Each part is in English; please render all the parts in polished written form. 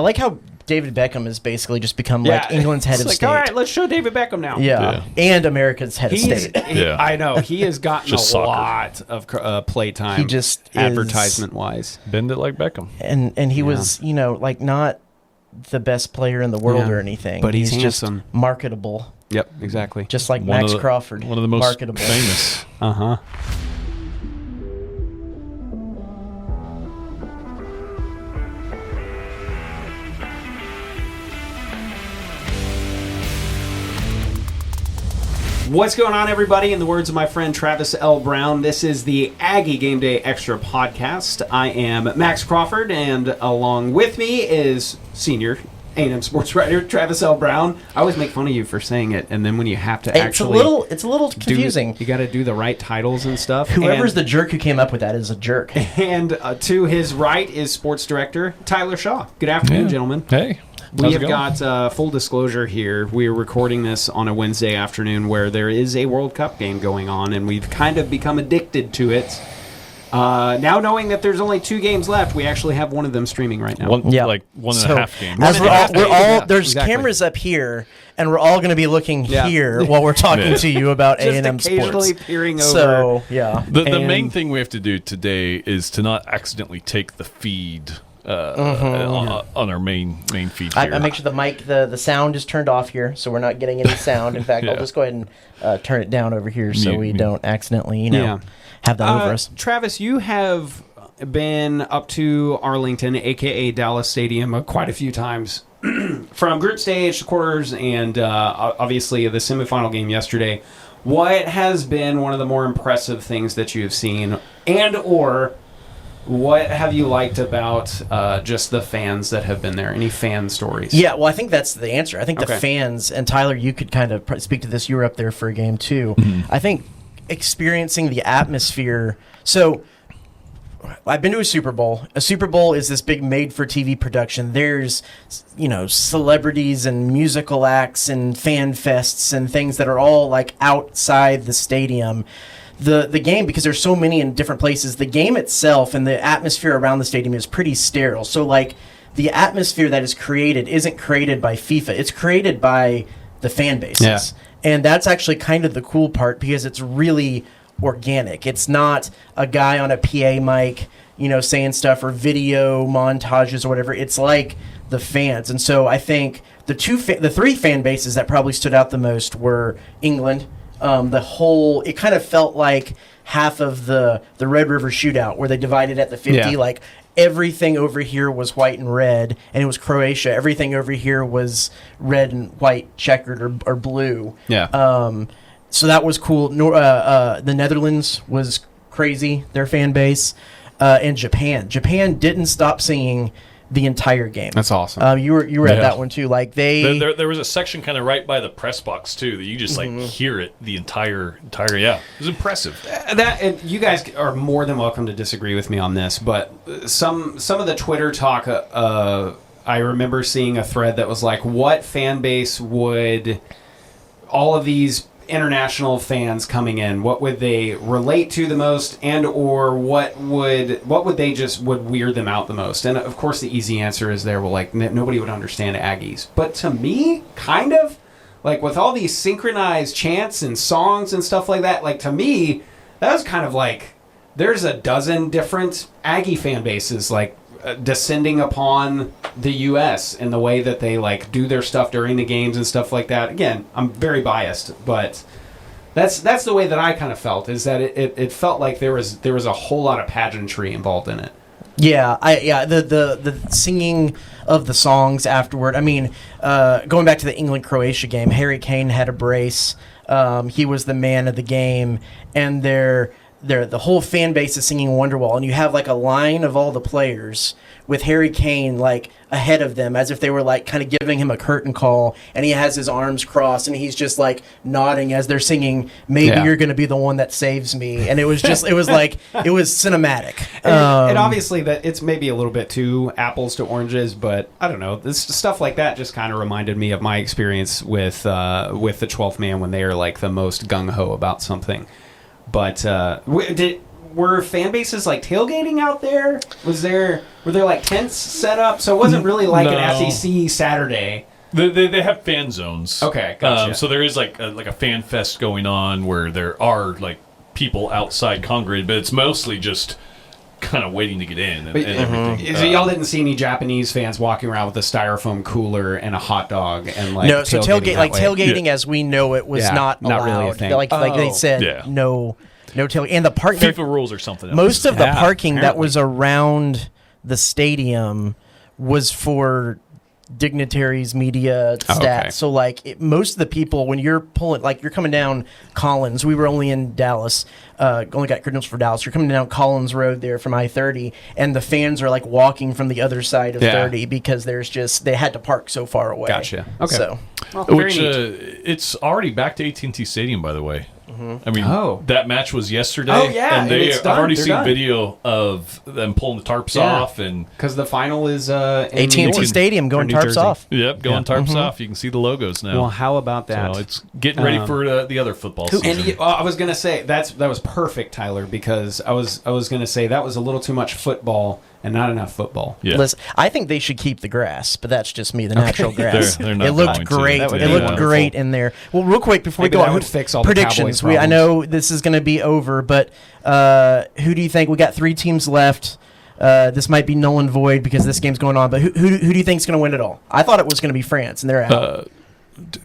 I like how David Beckham has basically just become like England's head of state. All right, let's show David Beckham now. Yeah. And America's head of state. I know. He has gotten a lot of playtime. He just advertisement-wise. Bend it like Beckham. And he was, like not the best player in the world or anything. But he's just marketable. Yep, exactly. Just like Max Crawford. One of the most marketable. famous. Uh-huh. What's going on, everybody? In the words of my friend Travis L. Brown, this is the Aggie Game Day Extra podcast. I am Max Crawford, and along with me is senior A&M sports writer Travis L. Brown. I always make fun of you for saying it, and then when you have to it's a little confusing. You got to do the right titles and stuff. Whoever's the jerk who came up with that is a jerk. And to his right is sports director Tyler Shaw. Good afternoon, gentlemen. Hey. We have got full disclosure here. We are recording this on a Wednesday afternoon where there is a World Cup game going on, and we've kind of become addicted to it. Now knowing that there's only 2 games left, we actually have one of them streaming right now. Like one and a half games. There's cameras up here, and we're all going to be looking here while we're talking to you about A&M sports. Occasionally peering over. So, yeah. The main thing we have to do today is to not accidentally take the feed on our main feed here. I make sure the sound is turned off here, so we're not getting any sound. In fact, I'll just go ahead and turn it down over here so we don't accidentally, have that over us. Travis, you have been up to Arlington, a.k.a. Dallas Stadium, quite a few times. From group stage to quarters and obviously the semifinal game yesterday. What has been one of the more impressive things that you have seen, and or what have you liked about just the fans that have been there? Any fan stories? Yeah, well, I think that's the answer. I think the fans, and Tyler, you could kind of speak to this. You were up there for a game, too. Mm-hmm. I think experiencing the atmosphere. So I've been to a Super Bowl. A Super Bowl is this big made-for-TV production. There's, celebrities and musical acts and fan fests and things that are all, like, outside the stadium. The game, because there's so many in different places, the game itself and the atmosphere around the stadium is pretty sterile. So, like, the atmosphere that is created isn't created by FIFA. It's created by the fan bases. Yeah. And that's actually kind of the cool part because it's really organic. It's not a guy on a PA mic, saying stuff or video montages or whatever. It's like the fans. And so I think the 3 fan bases that probably stood out the most were England. It kind of felt like half of the Red River Shootout where they divided at the 50. Yeah. Like everything over here was white and red, and it was Croatia. Everything over here was red and white, checkered or blue. Yeah. So that was cool. The Netherlands was crazy, their fan base, and Japan. Japan didn't stop singing the entire game. That's awesome. You were at that one too. Like there was a section kind of right by the press box too that you just hear it the entire. Yeah, it was impressive. And you guys are more than welcome to disagree with me on this, but some of the Twitter talk. I remember seeing a thread that was like, "What fan base would all of these international fans coming in, what would they relate to the most, and or what would they just would weird them out the most?" And of course the easy answer is nobody would understand Aggies. But to me, kind of like with all these synchronized chants and songs and stuff like that, like to me that was kind of like there's a dozen different Aggie fan bases like descending upon the U.S. in the way that they like do their stuff during the games and stuff like that. Again, I'm very biased, but that's the way that I kind of felt. Is that it felt like there was a whole lot of pageantry involved in it. Yeah, the singing of the songs afterward. I mean, going back to the England-Croatia game, Harry Kane had a brace. He was the man of the game, and the whole fan base is singing Wonderwall, and you have like a line of all the players with Harry Kane like ahead of them as if they were like kind of giving him a curtain call, and he has his arms crossed and he's just like nodding as they're singing "Maybe You're Gonna Be the One That Saves Me," and it was cinematic. And obviously that it's maybe a little bit too apples to oranges, but I don't know, this stuff like that just kind of reminded me of my experience with the 12th man when they are like the most gung-ho about something. But were fan bases like tailgating out there? Were there like tents set up? So it wasn't really like an SEC Saturday. They have fan zones. Okay, gotcha. So there is like a fan fest going on where there are like people outside congregated, but it's mostly just kind of waiting to get in and everything. So y'all didn't see any Japanese fans walking around with a styrofoam cooler and a hot dog and like no. So tailgating as we know it was not allowed. Not really a thing. Like they said, no tailgating. And the park FIFA rules or something. Most of the parking that was around the stadium was for dignitaries, media, stats. Okay. So like most of the people, when you're pulling, like you're coming down Collins, we were only in Dallas, only got credentials for Dallas. You're coming down Collins Road there from I-30, and the fans are like walking from the other side of 30 because they had to park so far away. Gotcha. Okay. So, which it's already back to AT&T Stadium, by the way. I mean, that match was yesterday. Oh, yeah, and it's done. I've already They're seen done. video of them pulling the tarps off, and because the final is in AT&T Stadium going New tarps Jersey. off. going tarps off. You can see the logos now. Well, how about that? So it's getting ready for the other football season. And I was gonna say that was perfect, Tyler, because I was gonna say that was a little too much football and not enough football. Yeah. Listen, I think they should keep the grass, but that's just me, the natural grass. They're not it looked going to. great. That would It be looked wonderful. great in there. Well, real quick before Maybe we go that on, would fix all the predictions. Cowboys' I know this is going to be over, but who do you think? We got 3 teams left. This might be null and void because this game's going on. But who do you think is going to win it all? I thought it was going to be France, and they're out.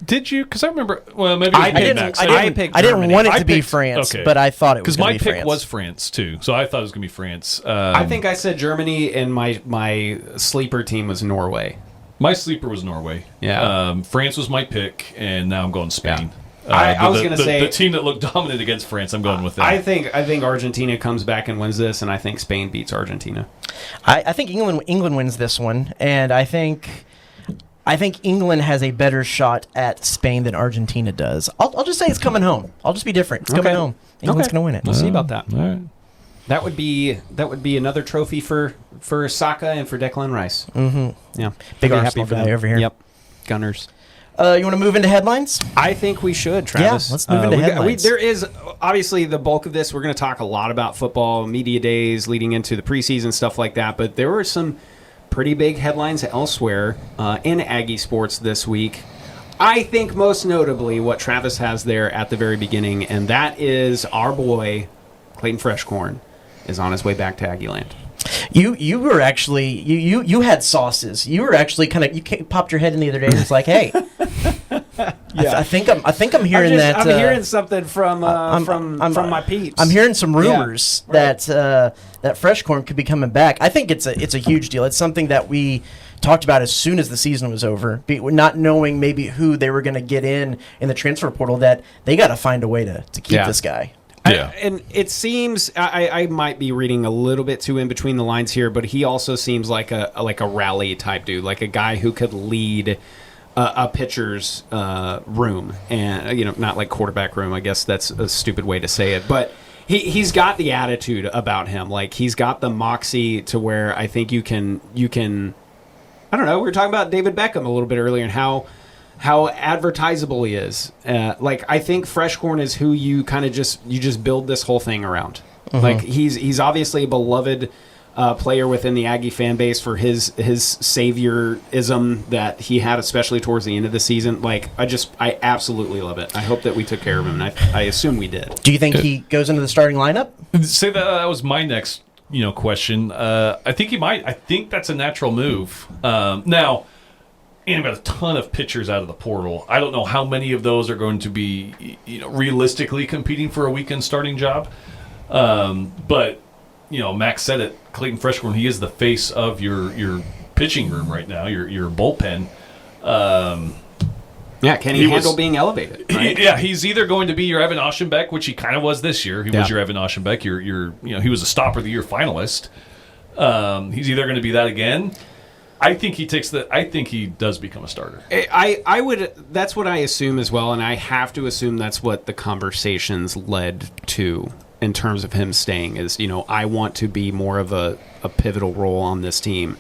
Did you? Because I remember. Well, maybe I didn't want it to be France, but I thought it was going to be France. Because my pick was France too, so I thought it was going to be France. I think I said Germany, and my sleeper team was Norway. My sleeper was Norway. Yeah. France was my pick, and now I'm going Spain. Yeah. I was going to say the team that looked dominant against France. I'm going with them. I think Argentina comes back and wins this, and I think Spain beats Argentina. I think England wins this one, and I think England has a better shot at Spain than Argentina does. I'll just say it's coming home. I'll just be different. It's coming home. England's going to win it. We'll see about that. All right. That would be another trophy for Saka and for Declan Rice. Mm-hmm. Yeah, big I'd be Arsenal guy over here. Yep, Gunners. You want to move into headlines? I think we should, Travis. Yeah, let's move into headlines. There is obviously the bulk of this. We're going to talk a lot about football, media days leading into the preseason, stuff like that. But there were some pretty big headlines elsewhere in Aggie sports this week. I think most notably what Travis has there at the very beginning, and that is our boy, Clayton Freshcorn, is on his way back to Aggie Land. You were actually you had sauces. You were actually you popped your head in the other day and was like, "Hey, I think I'm hearing that." I'm hearing something from my peeps. I'm hearing some rumors that Freshcorn could be coming back. I think it's a huge deal. It's something that we talked about as soon as the season was over, not knowing maybe who they were going to get in the transfer portal. That they got to find a way to keep this guy. Yeah. And it seems I might be reading a little bit too in between the lines here, but he also seems like a rally type dude, like a guy who could lead a pitcher's room, and not like quarterback room. I guess that's a stupid way to say it, but he's got the attitude about him. Like he's got the moxie to where I think you can. I don't know. We were talking about David Beckham a little bit earlier and how advertisable he is. I think Freshcorn is who you kind of just build this whole thing around. Mm-hmm. Like he's obviously a beloved player within the Aggie fan base for his saviorism that he had, especially towards the end of the season. Like I absolutely love it. I hope that we took care of him, and I assume we did. Do you think he goes into the starting lineup? Say that was my next question. I think he might. I think that's a natural move. Now. And got a ton of pitchers out of the portal. I don't know how many of those are going to be, realistically competing for a weekend starting job. But Max said it. Clayton Freshcorn, he is the face of your pitching room right now. Your bullpen. Can he handle being elevated? Right? He's either going to be your Evan Oschenbeck, which he kind of was this year. He was your Evan Oschenbeck. He was a Stopper of the Year finalist. He's either going to be that again. I think he does become a starter. I would. That's what I assume as well, and I have to assume that's what the conversations led to in terms of him staying. Is I want to be more of a pivotal role on this team.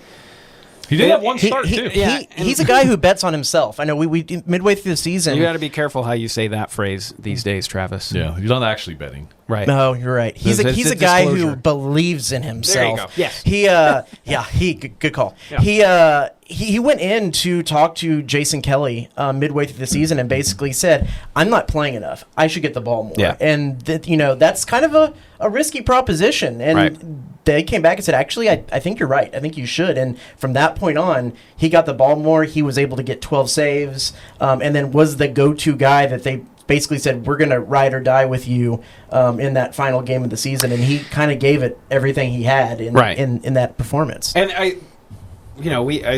He did have one start, too. He's a guy who bets on himself. I know we midway through the season. You got to be careful how you say that phrase these days, Travis. Yeah, he's not actually betting. Right. No, you're right. He's a guy who believes in himself. There you go. Yes. Good call. Yeah. He went in to talk to Jason Kelly midway through the season and basically said, "I'm not playing enough. I should get the ball more." Yeah. And that's kind of a risky proposition. And they came back and said, "Actually, I think you're right. I think you should." And from that point on, he got the ball more. He was able to get 12 saves, and then was the go-to guy that they basically said, "We're going to ride or die with you in that final game of the season." And he kind of gave it everything he had in that performance. And I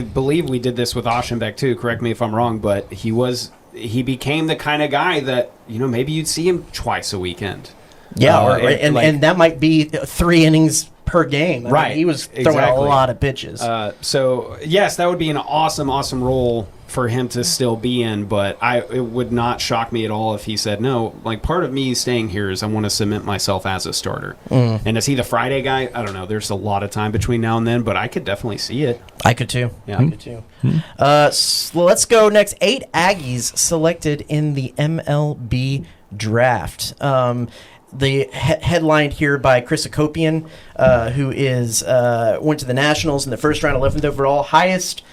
believe we did this with Oschenbeck too. Correct me if I'm wrong, but he became the kind of guy that maybe you'd see him twice a weekend. Yeah, and that might be 3 innings per game. I mean, he was throwing a lot of pitches. So yes, that would be an awesome role for him to still be in, but it would not shock me at all if he said, no, like part of me staying here is I want to cement myself as a starter. And is he the Friday guy? I don't know. There's a lot of time between now and then, but I could definitely see it. I could too. Yeah. I could too. Let's go next. 8 Aggies selected in the MLB draft. Headlined here by Chris Akopian, who went to the Nationals in the first round, 11th overall, highest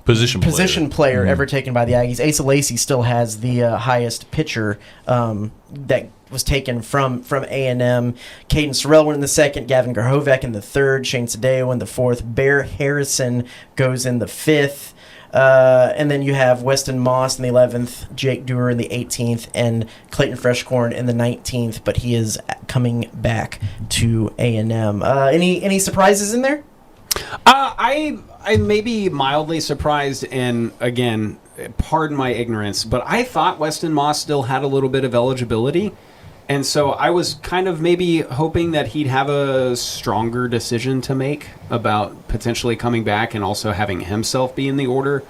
position player ever taken by the Aggies. Asa Lacy still has the highest pitcher that was taken from A&M. Caden Sorrell went in the second, Gavin Grahovac in the third, Shane Sadeo in the fourth, Bear Harrison goes in the fifth. And then you have Weston Moss in the 11th, Jake Dewar in the 18th, and Clayton Freshcorn in the 19th, but he is coming back to A&M. Any surprises in there? I may be mildly surprised, and again, pardon my ignorance, but I thought Weston Moss still had a little bit of eligibility, and so I was kind of maybe hoping that he'd have a stronger decision to make about potentially coming back and also having himself be in the order.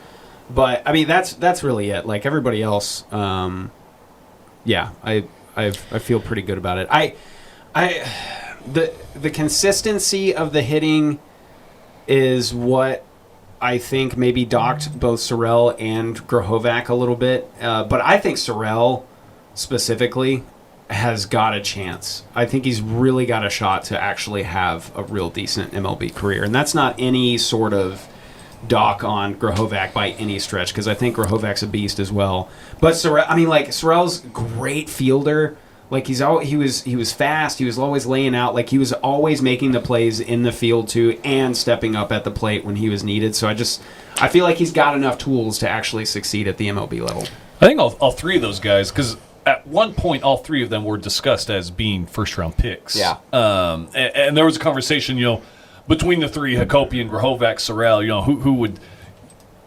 But I mean, that's really it. Like everybody else, I feel pretty good about it. The consistency of the hitting is what I think maybe docked both Sorrell and Grahovac a little bit. But I think Sorrell specifically has got a chance. I think he's really got a shot to actually have a real decent MLB career. And that's not any sort of dock on Grahovac by any stretch, because I think Grahovac's a beast as well. But Sorrell's a great fielder. Like he was fast. He was always laying out. Like he was always making the plays in the field too, and stepping up at the plate when he was needed. So I feel like he's got enough tools to actually succeed at the MLB level. I think all three of those guys, because at one point all three of them were discussed as being first round picks. Yeah. And there was a conversation, between the three, Hakopian, Grahovac, Sorrell. Who would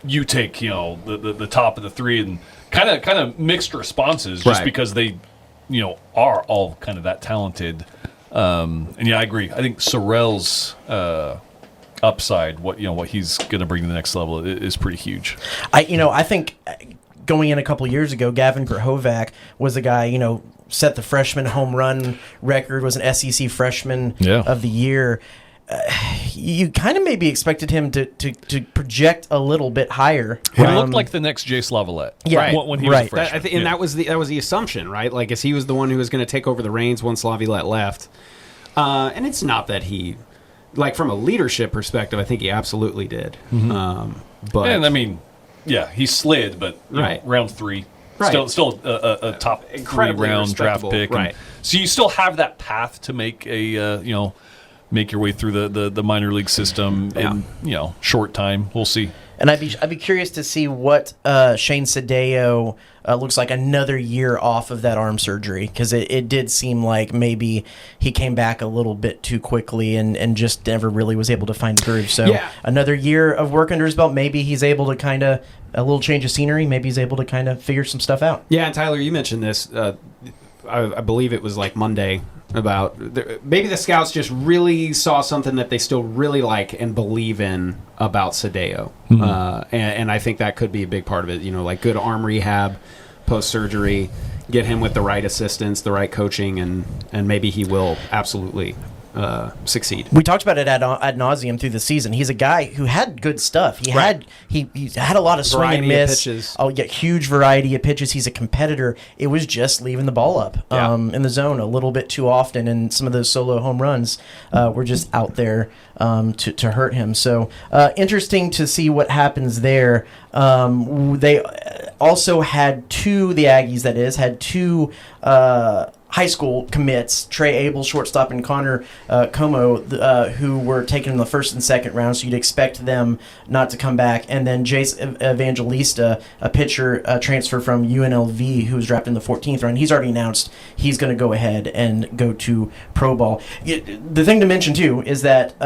you take? The top of the three, and kind of mixed responses, just because they. Are all kind of that talented. And I agree. I think Sorrell's upside, what he's going to bring to the next level is pretty huge. I think going in a couple years ago, Gavin Grahovac was the guy, set the freshman home run record, was an SEC freshman of the year. You kind of maybe expected him to project a little bit higher. He looked like the next Jace Lavalette. Yeah, when he was a freshman. And that was the assumption, right? Like, as he was the one who was going to take over the reins once Lavalette left. And it's not that he, like, from a leadership perspective, I think he absolutely did. He slid, but round 3. Right. Still a top incredibly 3-round draft pick. Right. So you still have that path to make make your way through the minor league system in short time. We'll see. And I'd be curious to see what Shane Sadeo looks like another year off of that arm surgery, because it did seem like maybe he came back a little bit too quickly and just never really was able to find a groove. So another year of work under his belt, maybe he's able to kind of a little change of scenery. Maybe he's able to kind of figure some stuff out. Yeah, and Tyler, you mentioned this. I believe it was like Monday. About maybe the scouts just really saw something that they still really like and believe in about Sadeo, and I think that could be a big part of it. Like good arm rehab, post surgery, get him with the right assistance, the right coaching, and maybe he will absolutely succeed. We talked about it ad nauseum through the season. He's a guy who had good stuff. He had a lot of swing Variety and miss. of pitches. Oh, yeah, huge variety of pitches. He's a competitor. It was just leaving the ball up in the zone a little bit too often, and some of those solo home runs were just out there to hurt him. So interesting to see what happens there. They also had the Aggies, that is, had two high school commits, Trey Abel, shortstop, and Connor Como, who were taken in the first and second round, so you'd expect them not to come back. And then Jace Evangelista, a pitcher transfer from UNLV, who was drafted in the 14th round. He's already announced he's going to go ahead and go to pro ball. The thing to mention, too, is that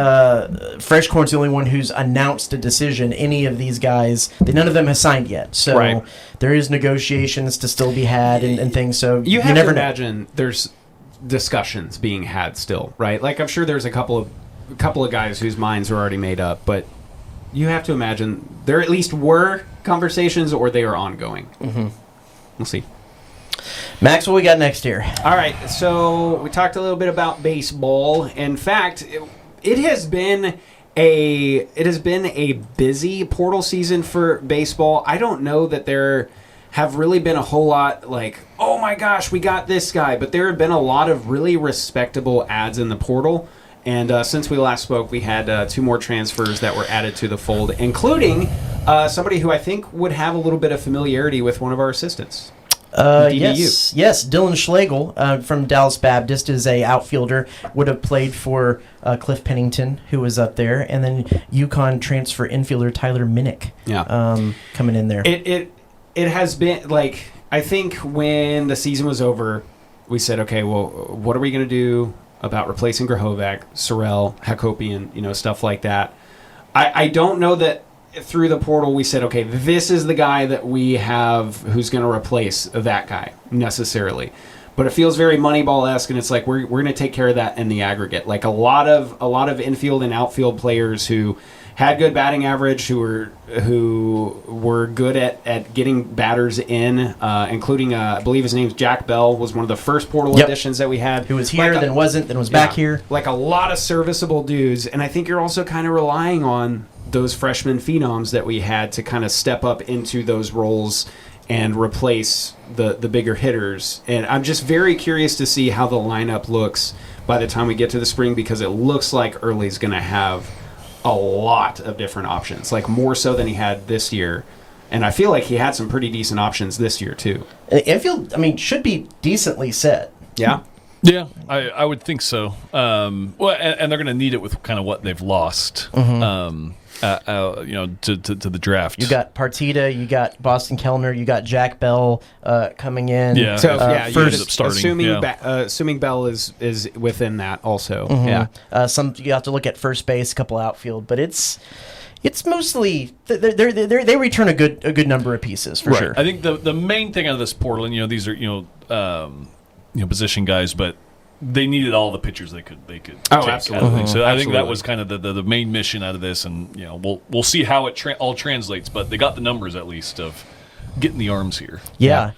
Fresh Corn's the only one who's announced a decision. Any of these guys, none of them has signed yet. So there is negotiations to still be had and things. So you have never to imagine there's discussions being had still, right? Like, I'm sure there's a couple of guys whose minds are already made up, but you have to imagine there at least were conversations, or they are ongoing. Mm-hmm. We'll see. Max, what we got next here? All right, so we talked a little bit about baseball. In fact, it has been a busy portal season for baseball. I don't know that there have really been a whole lot like, oh my gosh, we got this guy. But there have been a lot of really respectable ads in the portal. And since we last spoke, we had two more transfers that were added to the fold, including somebody who I think would have a little bit of familiarity with one of our assistants. Yes, Dylan Schlegel from Dallas Baptist is a outfielder, would have played for Cliff Pennington, who was up there, and then UConn transfer infielder Tyler Minnick coming in there. It has been, like, I think when the season was over, we said, okay, well, what are we going to do about replacing Grahovac, Sorrell, Hakopian, stuff like that. I don't know that through the portal we said, okay, this is the guy that we have who's going to replace that guy necessarily. But it feels very Moneyball-esque, and it's like we're going to take care of that in the aggregate. Like a lot of infield and outfield players who had good batting average, who were good at getting batters in, including I believe his name's Jack Bell, was one of the first portal additions that we had. Who was here, then wasn't, then was back here. Like a lot of serviceable dudes, and I think you're also kind of relying on those freshman phenoms that we had to kind of step up into those roles and replace the bigger hitters. And I'm just very curious to see how the lineup looks by the time we get to the spring, because it looks like Early's going to have a lot of different options, like more so than he had this year. And I feel like he had some pretty decent options this year too. Infield, should be decently set. Yeah. Yeah, I would think so. And they're going to need it with kind of what they've lost. Mm-hmm. To the draft. You got Partita, you got Boston Kellner, you got Jack Bell coming in. Yeah, so first starting. Assuming Bell is within that also. Mm-hmm. Yeah, you have to look at first base, a couple outfield, but it's mostly they return a good number of pieces for sure. I think the main thing out of this portal, and these are position guys, but they needed all the pitchers they could take absolutely. Out of so I think that was kind of the main mission out of this, and we'll see how it all translates, but they got the numbers at least of getting the arms here. Yeah.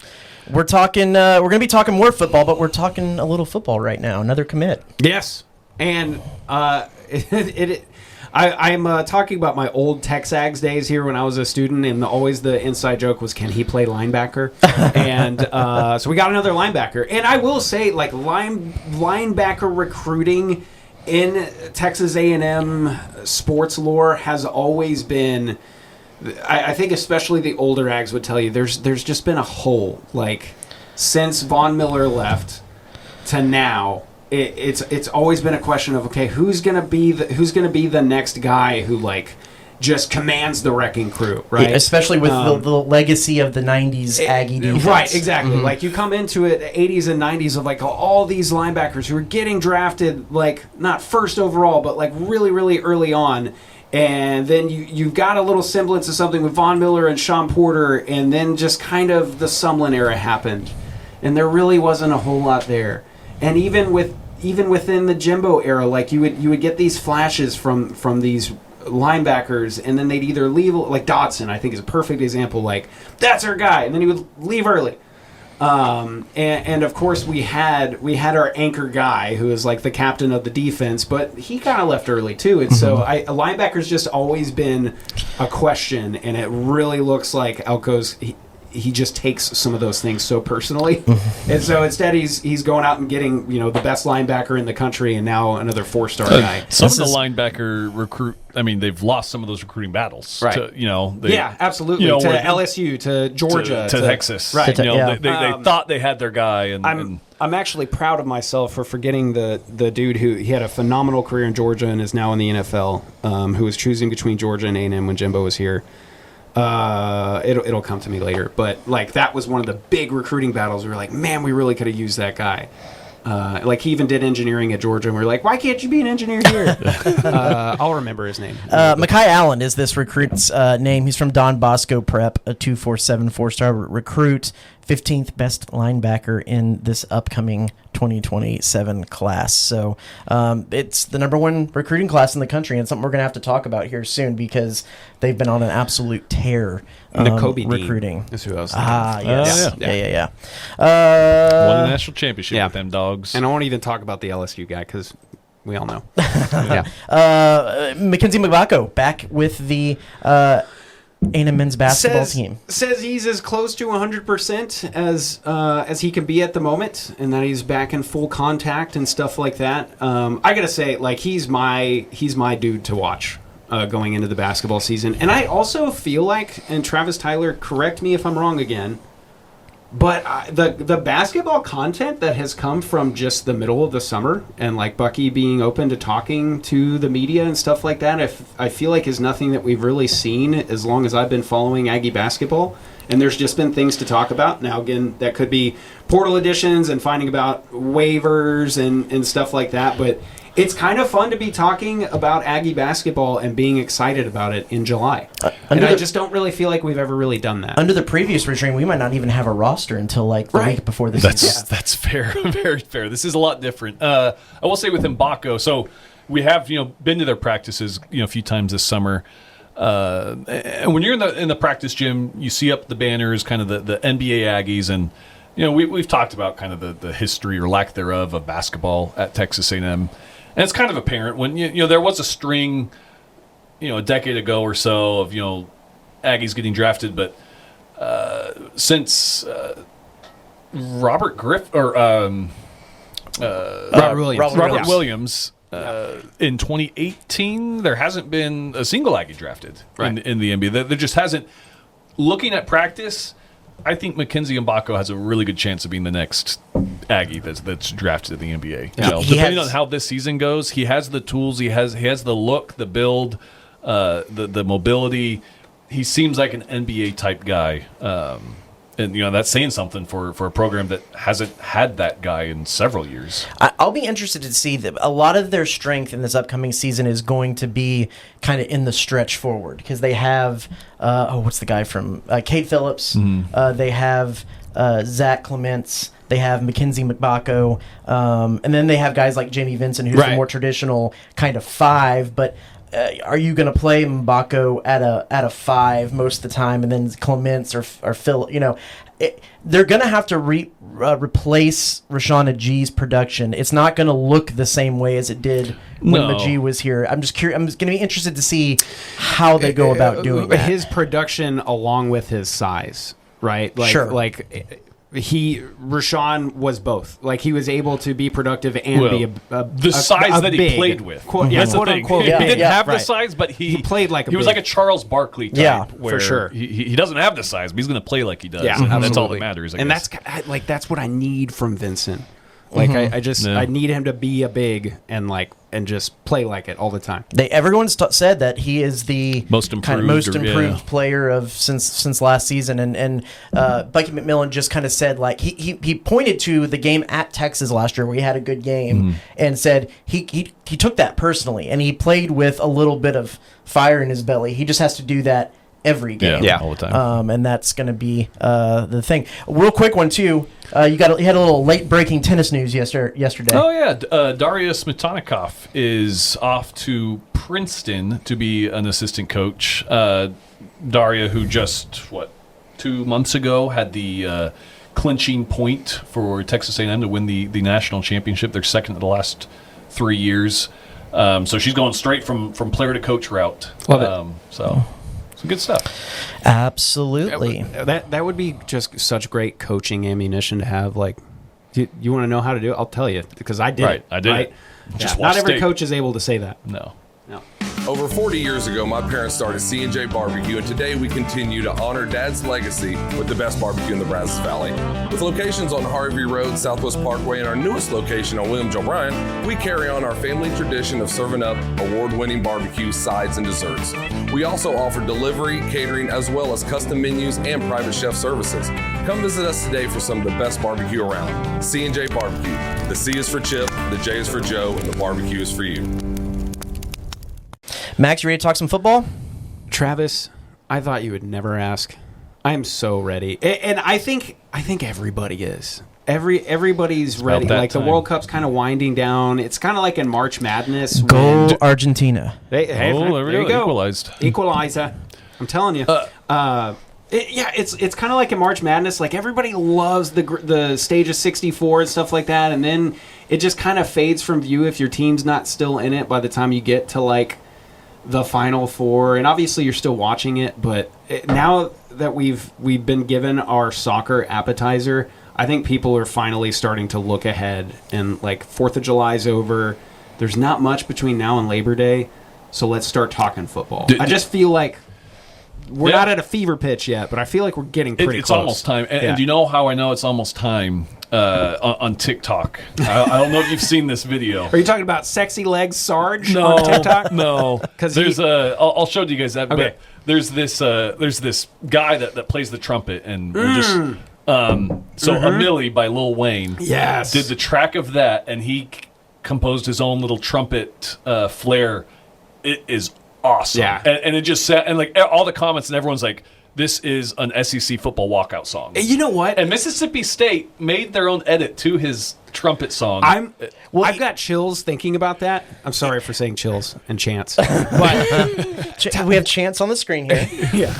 We're talking we're going to be talking more football, but we're talking a little football right now. Another commit. Yes. And I'm talking about my old Texags days here when I was a student, and always the inside joke was, can he play linebacker? And so we got another linebacker. And I will say, like, linebacker recruiting in Texas A&M sports lore has always been, I think especially the older Ags would tell you, there's just been a hole. Like, since Von Miller left to now, it's always been a question of, okay, who's gonna be the next guy who like just commands the wrecking crew, right? Yeah, especially with the legacy of the '90s Aggie defense, right? Exactly. Mm-hmm. Like you come into it, the '80s and '90s of like all these linebackers who are getting drafted, like not first overall, but like really, really early on. And then you've got a little semblance of something with Von Miller and Sean Porter, and then just kind of the Sumlin era happened, and there really wasn't a whole lot there. And even within the Jimbo era, like you would get these flashes from these linebackers, and then they'd either leave, like Dodson, I think is a perfect example. Like, that's our guy, and then he would leave early. And of course we had our anchor guy who is like the captain of the defense, but he kind of left early too. And so a linebacker's just always been a question, and it really looks like Elko's he just takes some of those things so personally. And so instead he's going out and getting, the best linebacker in the country, and now another 4-star guy. Some of the linebacker recruit, they've lost some of those recruiting battles. Right. To, absolutely. To LSU, to Georgia, to Texas. Right. They thought they had their guy. And I'm actually proud of myself for forgetting the dude who he had a phenomenal career in Georgia and is now in the NFL, who was choosing between Georgia and A&M when Jimbo was here. It'll come to me later, but that was one of the big recruiting battles. We were like, man, we really could have used that guy. He even did engineering at Georgia, and we were like, why can't you be an engineer here? I'll remember his name. Mekhi Allen is this recruit's name. He's from Don Bosco Prep, a 247 4-star recruit, 15th best linebacker in this upcoming 2027 class. So it's the number one recruiting class in the country, and something we're going to have to talk about here soon because they've been on an absolute tear. Recruiting. That's who I was thinking. Yes. Yeah. Won the national championship with them dogs. And I won't even talk about the LSU guy because we all know. Mackenzie Mbako back with the A&M men's basketball team. Says he's as close to 100% as he can be at the moment, and that he's back in full contact and stuff like that. I gotta say, he's my dude to watch going into the basketball season. And I also feel like, and Travis Tyler, correct me if I'm wrong again, but the basketball content that has come from just the middle of the summer and Bucky being open to talking to the media and stuff like that, I feel like is nothing that we've really seen as long as I've been following Aggie basketball. And there's just been things to talk about. Now, again, that could be portal additions and finding about waivers and stuff like that. But it's kind of fun to be talking about Aggie basketball and being excited about it in July. And I just don't really feel like we've ever really done that. Under the previous regime, we might not even have a roster until the week before the season. That's fair, very fair. This is a lot different. I will say with Mbako, so we have been to their practices a few times this summer. And when you're in the practice gym, you see up the banners, kind of the NBA Aggies, and we've talked about kind of the history or lack thereof of basketball at Texas A&M. And it's kind of apparent when there was a string, a decade ago or so of Aggies getting drafted, but since Robert Williams in 2018, there hasn't been a single Aggie drafted in the NBA. There just hasn't. Looking at practice, I think Mackenzie Mbako has a really good chance of being the next Aggie that's drafted in the NBA. Depending on how this season goes, he has the tools, he has the look, the build, the mobility. He seems like an NBA type guy, and that's saying something for a program that hasn't had that guy in several years. I'll be interested to see that a lot of their strength in this upcoming season is going to be kind of in the stretch forward because they have what's the guy from Kate Phillips? Mm-hmm. They have Zach Clements. They have Mackenzie Mbako, and then they have guys like Jamie Vincent, who's the more traditional kind of 5, but. Are you going to play Mbako at a 5 most of the time, and then Clements or Phil? They're going to have to replace Rashawn Agee's production. It's not going to look the same way as it did when Agee was here. I'm just curious. I'm going to be interested to see how they go about doing that. His production along with his size, right? Sure. Rashawn was both. He was able to be productive and be the size that he played with. Quote unquote. He didn't have the size, but he played like he was like a Charles Barkley type. For sure. He doesn't have the size, but he's going to play like he does. Yeah, and that's all that matters. I guess. That's what I need from Vincent. I need him to be a big and just play like it all the time. Everyone's said that he is the most improved player since last season, and Bucky McMillan just kind of said he pointed to the game at Texas last year where he had a good game and said he took that personally and he played with a little bit of fire in his belly. He just has to do that every game, all the time, and that's going to be the thing. A real quick one too. You had a little late breaking tennis news yesterday. Oh yeah, Daria Smetanikov is off to Princeton to be an assistant coach. Daria, who just 2 months ago had the clinching point for Texas A&M to win the national championship. They're second in the last 3 years. So she's going straight from player to coach route. Love it. So some good stuff. Absolutely. That would be just such great coaching ammunition to have. Like, you want to know how to do it? I'll tell you, because I did Right, it. I did right? it. Yeah, Just not watch every tape. coach is able to say that. No. No. Over 40 years ago, my parents started C&J Barbecue, and today we continue to honor Dad's legacy with the best barbecue in the Brazos Valley. With locations on Harvey Road, Southwest Parkway, and our newest location on William Joe Bryan, we carry on our family tradition of serving up award-winning barbecue, sides, and desserts. We also offer delivery, catering, as well as custom menus and private chef services. Come visit us today for some of the best barbecue around. C&J Barbecue. The C is for Chip, the J is for Joe, and the barbecue is for you. Max, you ready to talk some football? Travis, I thought you would never ask. I am so ready, and I think everybody is. Everybody's ready. that Like time. the World Cup's kind of winding down. It's kind of like in March Madness. Go Argentina. Hey, There we go. Equalized. Equalizer. I'm telling you. It's kind of like in March Madness. Like everybody loves the stage of 64 and stuff like that, and then it just kind of fades from view if your team's not still in it by the time you get to like the Final Four. And obviously you're still watching it, but now that we've been given our soccer appetizer, I think people are finally starting to look ahead. And like 4th of July's over. There's not much between now and Labor Day, so let's start talking football. I just feel like we're not at a fever pitch yet, but I feel like we're getting pretty It's close. almost time. And do you know how I know it's almost time? On TikTok. I don't know if you've seen this video. Are you talking about Sexy Legs Sarge No, on TikTok? no. 'Cause there's I'll show you guys that. Okay. But there's this guy that plays the trumpet, and we're just A Milli by Lil Wayne. Yes. Did the track of that, and he composed his own little trumpet flair. It is awesome. Yeah. And it just sat, and like all the comments, and everyone's like, this is an SEC football walkout song. You know what? And Mississippi State made their own edit to his trumpet song. I've got chills thinking about that. I'm sorry for saying chills and chants. But We have Chance on the screen here.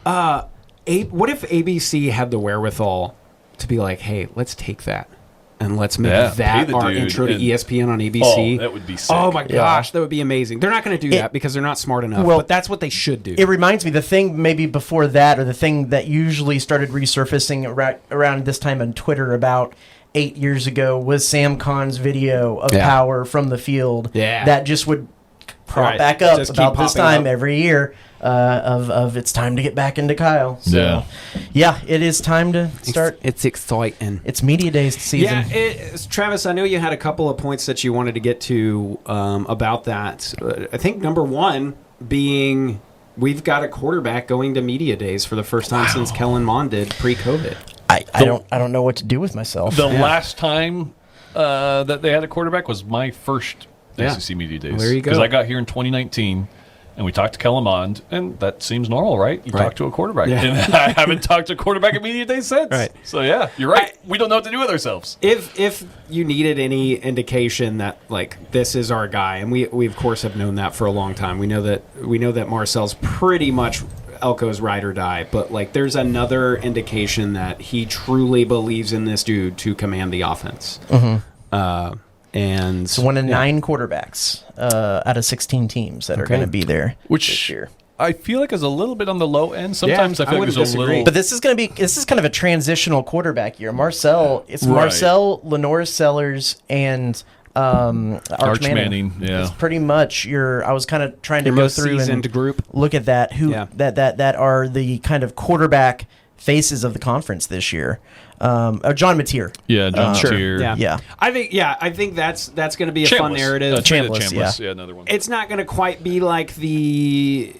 what if ABC had the wherewithal to be like, hey, let's take that and let's make pay that the our dude intro to and- ESPN on ABC? Oh, that would be sick. Oh my gosh, that would be amazing. They're not going to do that because they're not smart enough. Well, but that's what they should do. It reminds me, the thing maybe before that, or the thing that usually started resurfacing around this time on Twitter about 8 years ago, was Sam Kahn's video of power from the field. Yeah. That just would prop Right. back up Just keep about this popping time up. every year of it's time to get back into Kyle. So, yeah, it is time to start. It's exciting. It's media days season. Yeah, Travis, I know you had a couple of points that you wanted to get to about that. I think number one being we've got a quarterback going to media days for the first time since Kellen Mond did pre-COVID. I don't know what to do with myself. The last time that they had a quarterback was my first SEC media days. Well, there you go. Because I got here in 2019, and we talked to Kellen Mond, and that seems normal, right? You talk to a quarterback. Yeah. And I haven't talked to a quarterback at media days since. Right. So, yeah, you're right. We don't know what to do with ourselves. If you needed any indication that like this is our guy, and we of course have known that for a long time. We know that Marcel's pretty much Elko's ride or die, but like there's another indication that he truly believes in this dude to command the offense. And It's one of 9 quarterbacks out of 16 teams that are going to be there Which this year. I feel like is a little bit on the low end. Sometimes Yeah, I feel I like there's wouldn't a little. disagree. But this is kind of a transitional quarterback year. Marcel, Lenore Sellers, and Arch Manning. Yeah. It's pretty much I was kind of trying to Your go most through seasoned and group. look at that that are the kind of quarterback faces of the conference this year. John Mateer. Yeah, John Mateer. Yeah. I think that's going to be a fun Chambliss. narrative. Chambliss, yeah, another one. It's not going to quite be like the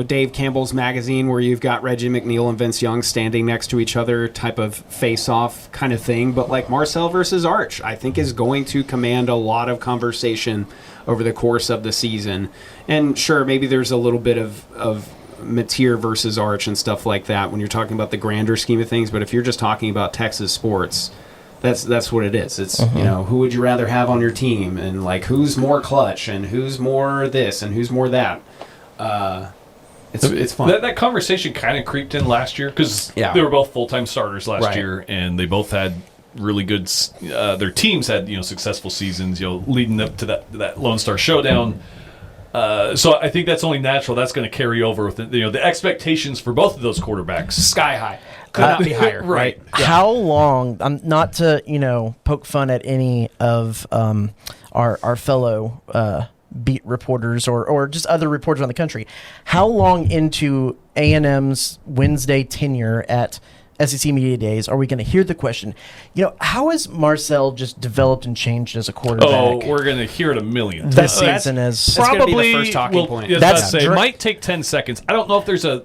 Dave Campbell's magazine where you've got Reggie McNeil and Vince Young standing next to each other type of face-off kind of thing. But like Marcel versus Arch, I think is going to command a lot of conversation over the course of the season. And sure, maybe there's a little bit of Mateer versus Arch and stuff like that when you're talking about the grander scheme of things. But if you're just talking about Texas sports, that's what it is. It's who would you rather have on your team, and like who's more clutch and who's more this and who's more that. It's fun. That conversation kind of creeped in last year because they were both full-time starters last year, and they both had really good. Their teams had successful seasons, leading up to that Lone Star Showdown. So I think that's only natural. That's going to carry over with the expectations for both of those quarterbacks. Sky high. Could not be higher. Right. Yeah. How long? Not to poke fun at any of our fellow beat reporters or just other reporters around the country. How long into A&M's Wednesday tenure at SEC Media Days are we going to hear the question, how has Marcel just developed and changed as a quarterback? Oh, we're going to hear it a million times. This season is probably be the first talking point. Yeah, it might take 10 seconds. I don't know if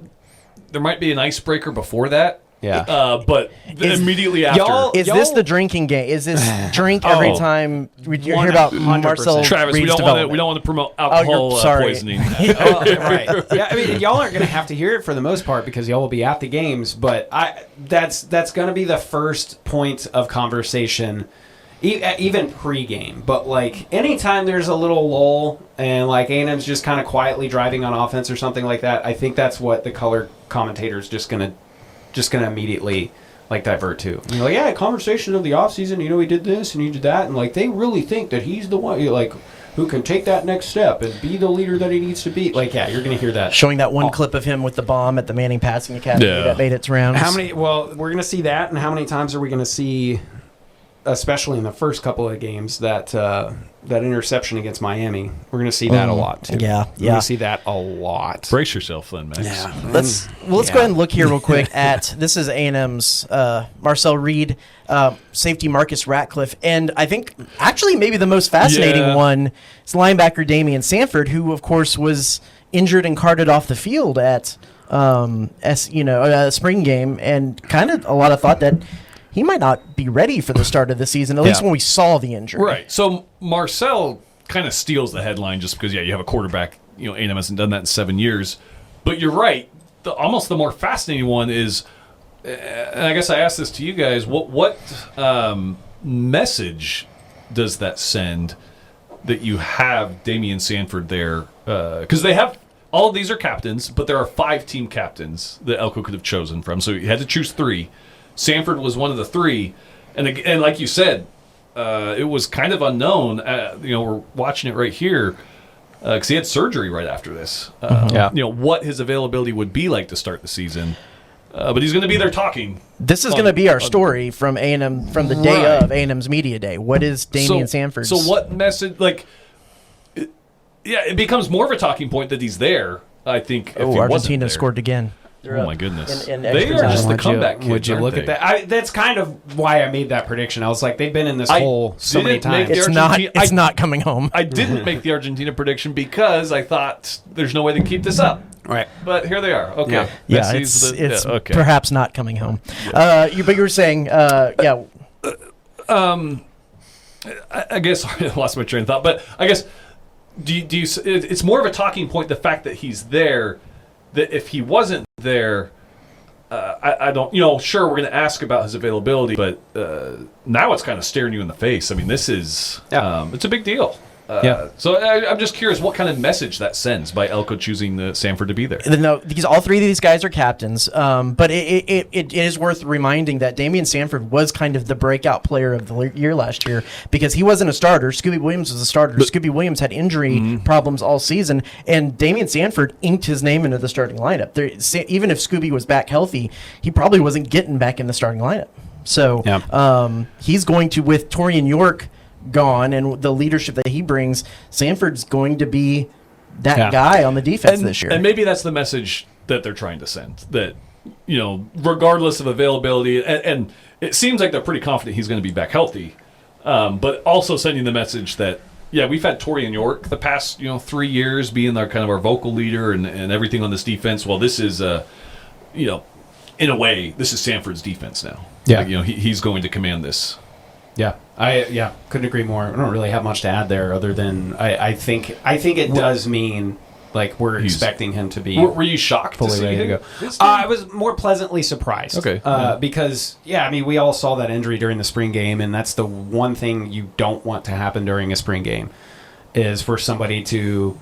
there might be an icebreaker before that. Yeah. But immediately after. Is this the drinking game? Is this drink every time you hear about 100%. Marcel Travis, we Reed's don't want to promote alcohol poisoning. Right. Yeah, I mean, y'all aren't going to have to hear it for the most part because y'all will be at the games, but that's going to be the first point of conversation, even pregame. But, anytime there's a little lull and, A&M's just kind of quietly driving on offense or something like that, I think that's what the color commentator's just going to immediately divert to. And you're yeah, conversation of the offseason, he did this and he did that, and they really think that he's the one who can take that next step and be the leader that he needs to be. You're going to hear that. Showing that one clip of him with the bomb at the Manning Passing Academy that made its rounds. Well, we're going to see that, and how many times are we going to see, especially in the first couple of games, that interception against Miami? We're going to see that a lot, too. Yeah. We're going to see that a lot. Brace yourself then, Max. Yeah. Let's go ahead and look here real quick at this is A&M's Marcel Reed, safety Marcus Ratcliffe, and I think actually maybe the most fascinating one is linebacker Damian Sanford, who of course was injured and carted off the field at a spring game, and kind of a lot of thought that he might not be ready for the start of the season, at least when we saw the injury. Right. So Marcel kind of steals the headline just because, you have a quarterback. A&M hasn't done that in 7 years. But you're right. Almost the more fascinating one is, and I guess I asked this to you guys, what message does that send that you have Damian Sanford there? Because they have, all of these are captains, but there are 5 team captains that Elko could have chosen from. So you had to choose 3. Sanford was one of the 3, and like you said, it was kind of unknown. We're watching it right here because he had surgery right after this. What his availability would be like to start the season, but he's going to be there talking. This is going to be our story from A&M from the day of A&M's Media Day. What is Damian Sanford's? So what message? It becomes more of a talking point that he's there. I think. If he Argentina scored again. Oh my goodness! In They are just the comeback kids. Would you look at that? That's kind of why I made that prediction. I was like, they've been in this hole so many times. It's not coming home. I didn't make the Argentina prediction because I thought there's no way to keep this up. Right. But here they are. Okay. Yeah, it's perhaps not coming home. But you were saying, I guess I lost my train of thought. But I guess do you? It's more of a talking point. The fact that he's there. That if he wasn't there, I don't. Sure, we're going to ask about his availability, but now it's kind of staring you in the face. I mean, this is it's a big deal. So I'm just curious what kind of message that sends by Elko choosing Sanford to be there. No, because all 3 of these guys are captains, but it is worth reminding that Damian Sanford was kind of the breakout player of the year last year because he wasn't a starter. Scooby Williams was a starter. Scooby Williams had injury problems all season, and Damian Sanford inked his name into the starting lineup. Even if Scooby was back healthy, he probably wasn't getting back in the starting lineup. So he's going to, with Torian York gone and the leadership that he brings, Sanford's going to be that guy on the defense this year. And maybe that's the message that they're trying to send, that regardless of availability, and it seems like they're pretty confident he's going to be back healthy, but also sending the message that we've had Torian York the past 3 years being our vocal leader and everything on this defense. Well, this is in a way this is Sanford's defense now. He's going to command this. I couldn't agree more. I don't really have much to add there, other than I think it does mean we're expecting him to be. Were you shocked fully ready to go? I was more pleasantly surprised. Okay, because we all saw that injury during the spring game, and that's the one thing you don't want to happen during a spring game, is for somebody to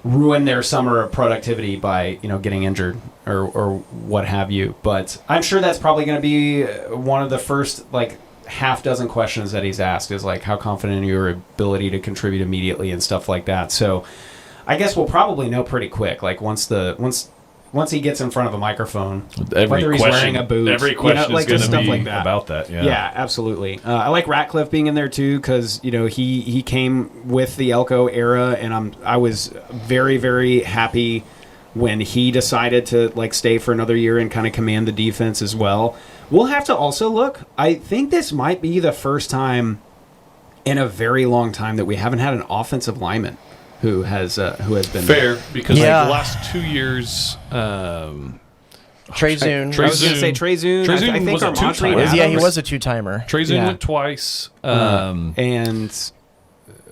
ruin their summer of productivity by getting injured or what have you. But I'm sure that's probably going to be one of the first half dozen questions that he's asked is how confident are your ability to contribute immediately and stuff like that. So I guess we'll probably know pretty quick. Once he gets in front of a microphone, whether he's wearing a boot, every question is going to be like that. About that. Yeah, absolutely. I like Ratcliffe being in there too because he came with the Elko era, and I was very, very happy when he decided to stay for another year and kind of command the defense as well. We'll have to also look. I think this might be the first time in a very long time that we haven't had an offensive lineman who has been fair there. Because the last 2 years. Trey Zune. I was going to say Trey Zune. Trey I think was a Armandre two-timer. Yeah, he was a two-timer. Trey Zune went twice. And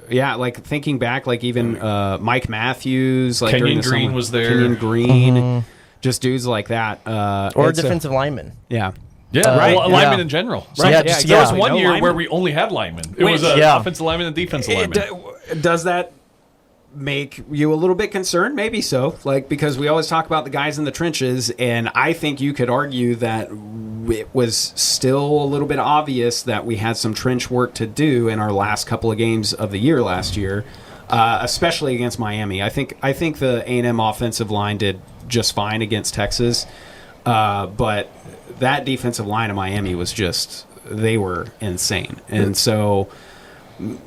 thinking back, even Mike Matthews, Kenyon Green was there. Kenyon Green, just dudes like that. Or defensive lineman. Yeah. Yeah, right. Well, linemen in general. Right. There was one year where we only had linemen. It was offensive lineman and defensive lineman. Does that make you a little bit concerned? Maybe so. Because we always talk about the guys in the trenches, and I think you could argue that it was still a little bit obvious that we had some trench work to do in our last couple of games of the year last year, especially against Miami. I think the A&M offensive line did just fine against Texas, but that defensive line of Miami was they were insane. And so,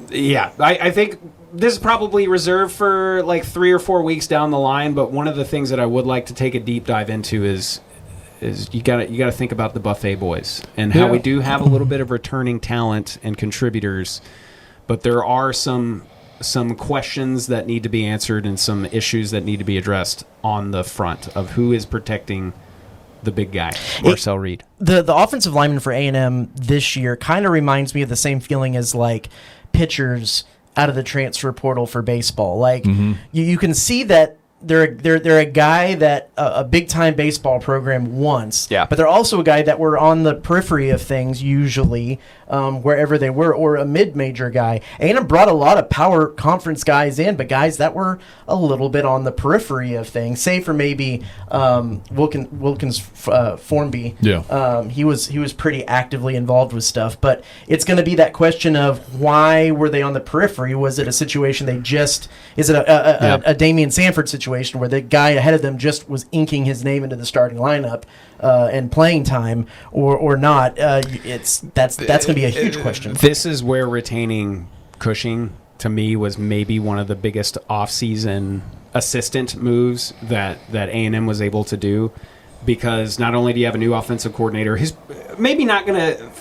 I think this is probably reserved for 3 or 4 weeks down the line, but one of the things that I would like to take a deep dive into is you got to think about the buffet boys and how we do have a little bit of returning talent and contributors, but there are some questions that need to be answered and some issues that need to be addressed on the front of who is protecting the big guy, Marcel Reed. The offensive lineman for A&M this year kind of reminds me of the same feeling as pitchers out of the transfer portal for baseball. You can see that they're a guy that a big time baseball program wants. Yeah. But they're also a guy that were on the periphery of things usually, wherever they were, or a mid-major guy. A&M brought a lot of power conference guys in, but guys that were a little bit on the periphery of things. Say for maybe Wilkins Formby. Yeah. He was pretty actively involved with stuff, but it's going to be that question of why were they on the periphery? Was it a situation is it a Damian Sanford situation where the guy ahead of them just was inking his name into the starting lineup and playing time or not? That's going to be a huge question. This is where retaining Cushing to me was maybe one of the biggest off-season assistant moves that A&M was able to do, because not only do you have a new offensive coordinator, he's maybe not going to,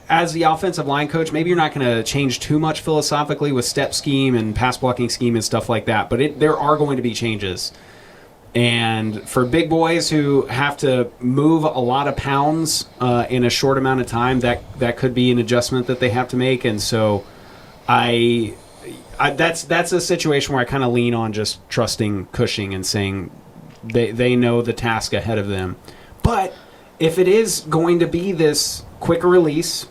as the offensive line coach, maybe you're not going to change too much philosophically with step scheme and pass blocking scheme and stuff like that, but there are going to be changes. And for big boys who have to move a lot of pounds in a short amount of time, that could be an adjustment that they have to make. And so that's a situation where I kind of lean on just trusting Cushing and saying they know the task ahead of them. But if it is going to be this quick release,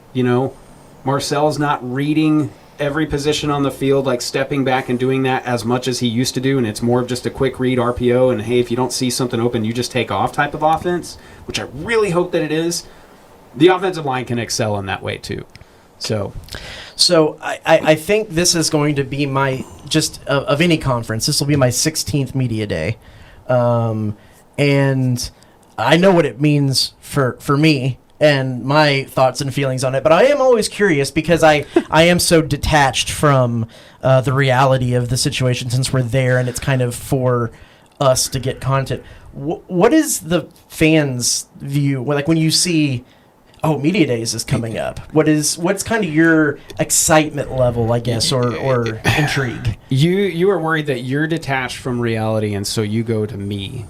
Marcel's not reading every position on the field, stepping back and doing that as much as he used to do, and it's more of just a quick read RPO, and hey, if you don't see something open, you just take off type of offense, which I really hope that it is. The offensive line can excel in that way too. So I think this is going to be my, just of any conference, this will be my 16th media day. And I know what it means for me and my thoughts and feelings on it, but I am always curious because I am so detached from the reality of the situation since we're there and it's kind of for us to get content. What is the fans' view when you see, Media Days is coming up? What's kind of your excitement level, I guess, or intrigue? You are worried that you're detached from reality, and so you go to me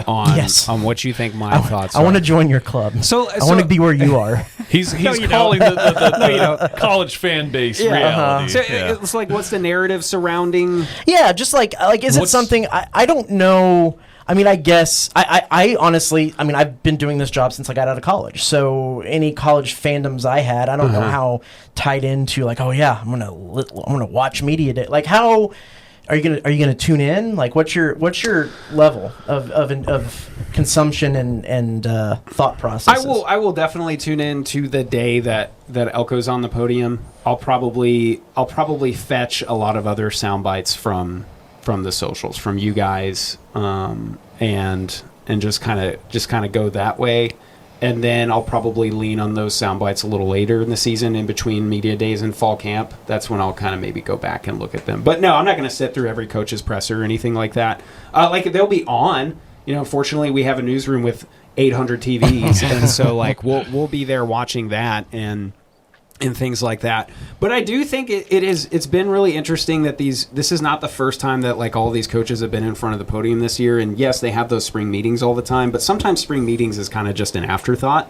on what you think my thoughts are. I want to join your club. So I want to be where you are. He's calling the college fan base reality. So it's what's the narrative surrounding? Yeah, just is it something I don't know. I mean, I guess I honestly, I've been doing this job since I got out of college. So any college fandoms I had, I don't know how tied into I'm gonna watch Media Day. Are you gonna tune in? Like, what's your level of consumption and thought process? I will definitely tune in to the day that Elko's on the podium. I'll probably fetch a lot of other sound bites from the socials, from you guys, and just kind of go that way. And then I'll probably lean on those sound bites a little later in the season, in between media days and fall camp. That's when I'll kind of maybe go back and look at them. But no, I'm not going to sit through every coach's presser or anything like that. Like, they'll be on. Fortunately, we have a newsroom with 800 TVs, and so like we'll be there watching that and things like that. But I do think it's been really interesting that this is not the first time that like all these coaches have been in front of the podium this year. And yes, they have those spring meetings all the time, but sometimes spring meetings is kind of just an afterthought.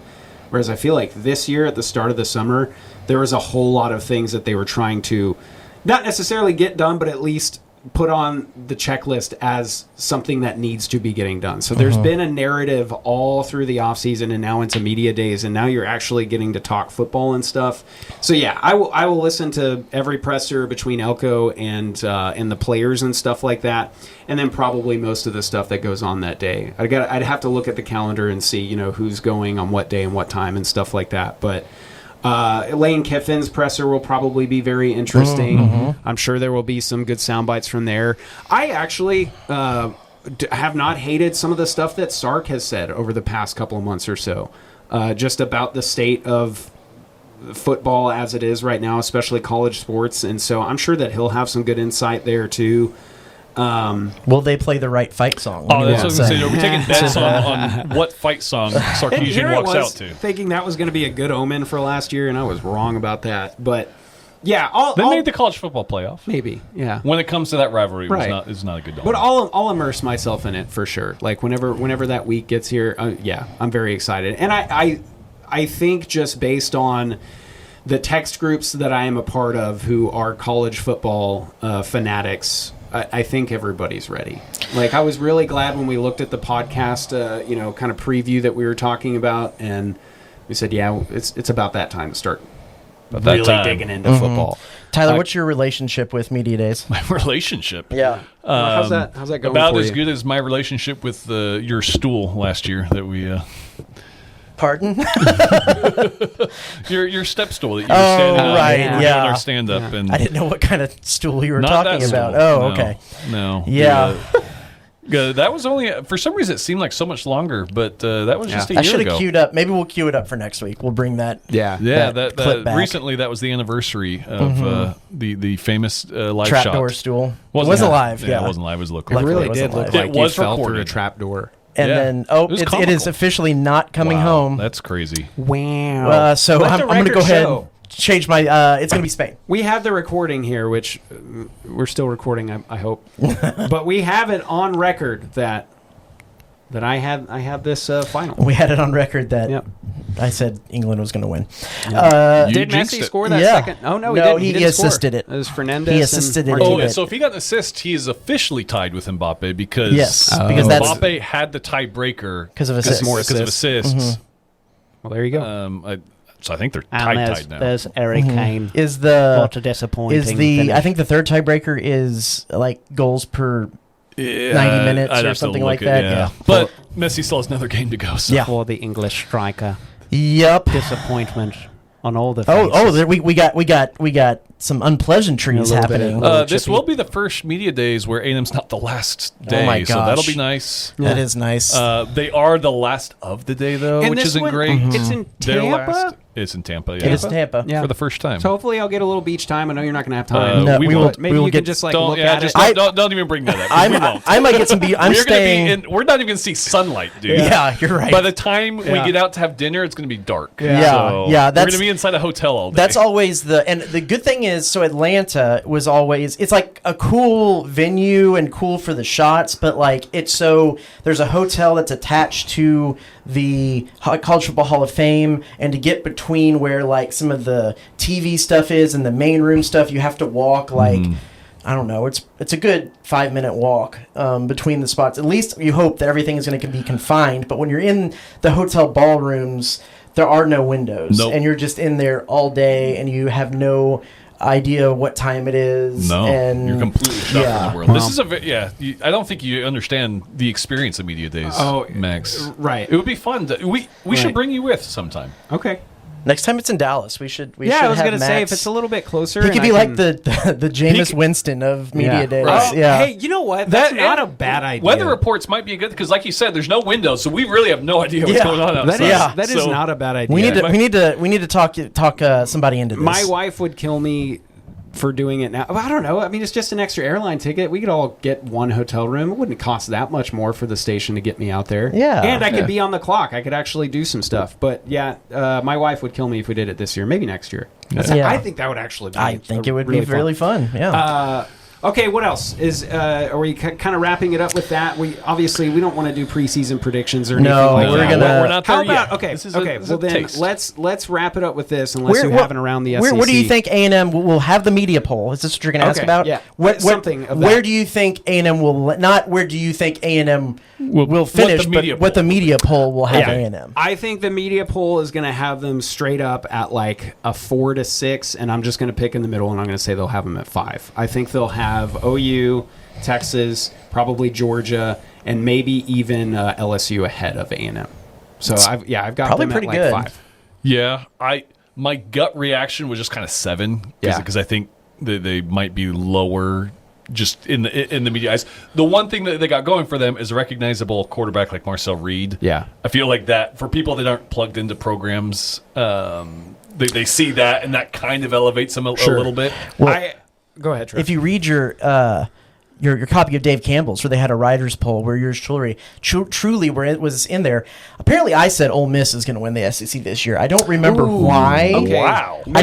Whereas I feel like this year at the start of the summer, there was a whole lot of things that they were trying to not necessarily get done, but at least put on the checklist as something that needs to be getting done. So there's been a narrative all through the offseason and now into media days, and now you're actually getting to talk football and stuff. So yeah, I will listen to every presser between Elko and the players and stuff like that, and then probably most of the stuff that goes on that day. I'd have to look at the calendar and see who's going on what day and what time and stuff like that. But Lane Kiffin's presser will probably be very interesting. I'm sure there will be some good sound bites from there. I actually have not hated some of the stuff that Sark has said over the past couple of months or so, just about the state of football as it is right now, especially college sports. And so I'm sure that he'll have some good insight there too. Will they play the right fight song? Oh, that's what I was going to say. Are we taking bets on what fight song Sarkisian walks out to? Thinking that was going to be a good omen for last year, and I was wrong about that. But yeah, they made the college football playoff. Maybe, yeah. When it comes to that rivalry, right. it's not a good omen. But I'll immerse myself in it for sure. Like whenever that week gets here, yeah, I'm very excited, and I think just based on the text groups that I am a part of, who are college football fanatics, I think everybody's ready. Like, I was really glad when we looked at the podcast, kind of preview that we were talking about, and we said, yeah, it's about that time to start really digging into football. Tyler, what's your relationship with Media Days? My relationship? Yeah. How's that going about for as you? Good as my relationship with your stool last year that we... Pardon? your step stool that you were standing on. Right, yeah. Our stand-up. Yeah. And I didn't know what kind of stool you were not talking about. Stool. Oh, no, okay. No. Yeah. That was only, for some reason, it seemed like so much longer, but that was just a year ago. I should have queued up. Maybe we'll queue it up for next week. We'll bring that. Yeah. That clip back. Recently, that was the anniversary of the famous live shot. Trapdoor stool. It wasn't live. Yeah, it wasn't live. It was local. It really did look like it was you fell recorded. through a trapdoor. And then, it is officially not coming home. That's crazy. Wow. So I'm going to go ahead and change my, it's going to be Spain. We have the recording here, which we're still recording, I hope. But we have it on record that I had this final. We had it on record that I said England was going to win. Did Messi score that second? Oh, no, he didn't. He assisted it. It was Fernandez. He assisted it. Oh, so if he got an assist, he is officially tied with Mbappe because Mbappe had the tiebreaker because of assists. Mm-hmm. Well, there you go. So I think they're tied now. There's Eric Kane. What a disappointing finish. I think the third tiebreaker is like goals per 90 minutes or something like that. Yeah. But Messi still has another game to go. So. For the English striker. Yep. Disappointment on all the faces. We got some unpleasantries happening. This will be the first media days where A&M's not the last day. Oh my gosh. So that'll be nice. Yeah. That is nice. They are the last of the day though, which isn't great. It's in Tampa. It's in Tampa. Yeah. It is Tampa. Yeah. For the first time. So hopefully I'll get a little beach time. I know you're not going to have time. No, maybe you can just look at it. Don't even bring that up. We won't. I might get some beach. We're not even going to see sunlight, dude. Yeah, you're right. By the time we get out to have dinner, it's going to be dark. Yeah. We're going to be inside a hotel all day. That's always the good thing is, so Atlanta was always, it's like a cool venue and cool for the shots, but like there's a hotel that's attached to the College Football Hall of Fame, and to get between where like some of the TV stuff is and the main room stuff, you have to walk like I don't know, it's a good 5-minute walk between the spots. At least you hope that everything is going to be confined, but when you're in the hotel ballrooms, there are no windows. Nope. And you're just in there all day, and you have no idea what time it is. No, and you're completely shut yeah. from the world. This is I don't think you understand the experience of media days, Max. Right. It would be fun. We should bring you with sometime. Okay. Next time it's in Dallas, we should. I was going to say if it's a little bit closer, he could be like the Jameis Winston of media days. Right. Yeah. Hey, you know what? That's not a bad idea. Weather reports might be a good because, like you said, there's no windows, so we really have no idea what's going on outside. That is not a bad idea. We need to talk somebody into this. My wife would kill me for doing it now. I don't know. I mean, it's just an extra airline ticket. We could all get one hotel room. It wouldn't cost that much more for the station to get me out there. Yeah. And I could be on the clock. I could actually do some stuff. But my wife would kill me if we did it this year. Maybe next year. I think that would actually be I think it would be really fun. Yeah. Okay, what else is? Are we kind of wrapping it up with that? We don't want to do preseason predictions or anything like that. We're not there How about yet. Well, then let's wrap it up with this. Unless you have it around the SEC. What do you think A&M will have the media poll? Is this what you're going to ask about? Yeah. Something. Where do you think A&M will not? Where do you think A&M will finish? What the media poll will have A&M? I think the media poll is going to have them straight up at like a 4 to 6, and I'm just going to pick in the middle, and I'm going to say they'll have them at 5. I think they'll have OU, Texas, probably Georgia, and maybe even LSU ahead of A&M. So I've got probably them pretty at like good. 5. Yeah, my gut reaction was just kind of 7 because I think they might be lower just in the media eyes. The one thing that they got going for them is a recognizable quarterback like Marcel Reed. Yeah. I feel like that for people that aren't plugged into programs, they see that, and that kind of elevates them a little bit. Well, go ahead, Trev. If you read your copy of Dave Campbell's, where they had a writer's poll where yours truly where it was in there. Apparently, I said Ole Miss is going to win the SEC this year. I don't remember why. Okay. Wow. I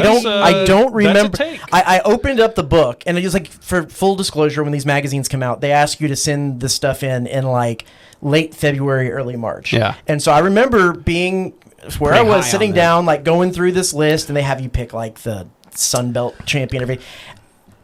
don't remember. That's a take. I opened up the book, and it was like, for full disclosure, when these magazines come out, they ask you to send the stuff in like late February, early March. Yeah. And so I remember being where Pretty I was high sitting on down, like going through this list, and they have you pick like the Sun Belt champion, everything.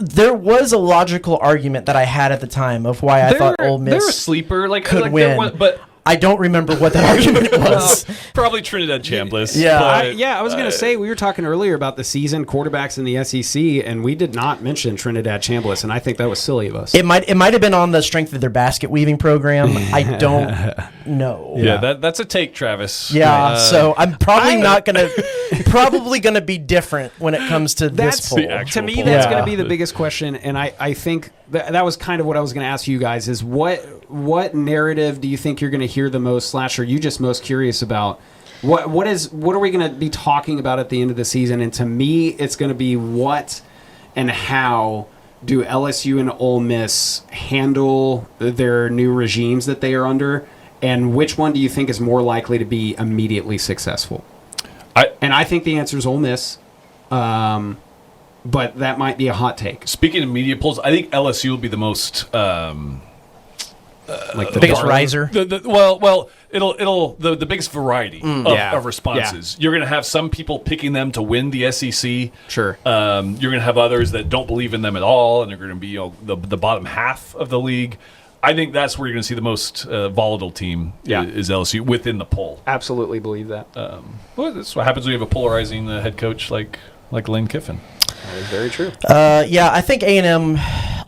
There was a logical argument that I had at the time of why I thought Ole Miss they're a sleeper, could win, but I don't remember what that argument was. probably Trinidad Chambliss. Yeah. I was going to say, we were talking earlier about the seasoned quarterbacks in the SEC, and we did not mention Trinidad Chambliss, and I think that was silly of us. It might have been on the strength of their basket weaving program. I don't know. Yeah, that's a take, Travis. Yeah, so I'm probably gonna be different when it comes to this poll. To me, that's going to be the biggest question, and I think that was kind of what I was going to ask you guys: is what narrative do you think you're going to hear the most? / are you just most curious about? What are we going to be talking about at the end of the season? And to me, it's going to be what and how do LSU and Ole Miss handle their new regimes that they are under, and which one do you think is more likely to be immediately successful? I think the answer is Ole Miss, but that might be a hot take. Speaking of media polls, I think LSU will be the most like the biggest riser. The biggest variety of responses. Yeah. You're going to have some people picking them to win the SEC. Sure. You're going to have others that don't believe in them at all, and they're going to be the bottom half of the league. I think that's where you're going to see the most volatile team is LSU within the poll. Absolutely believe that. That's what happens when you have a polarizing head coach like Lane Kiffin. That is very true. I think A&M.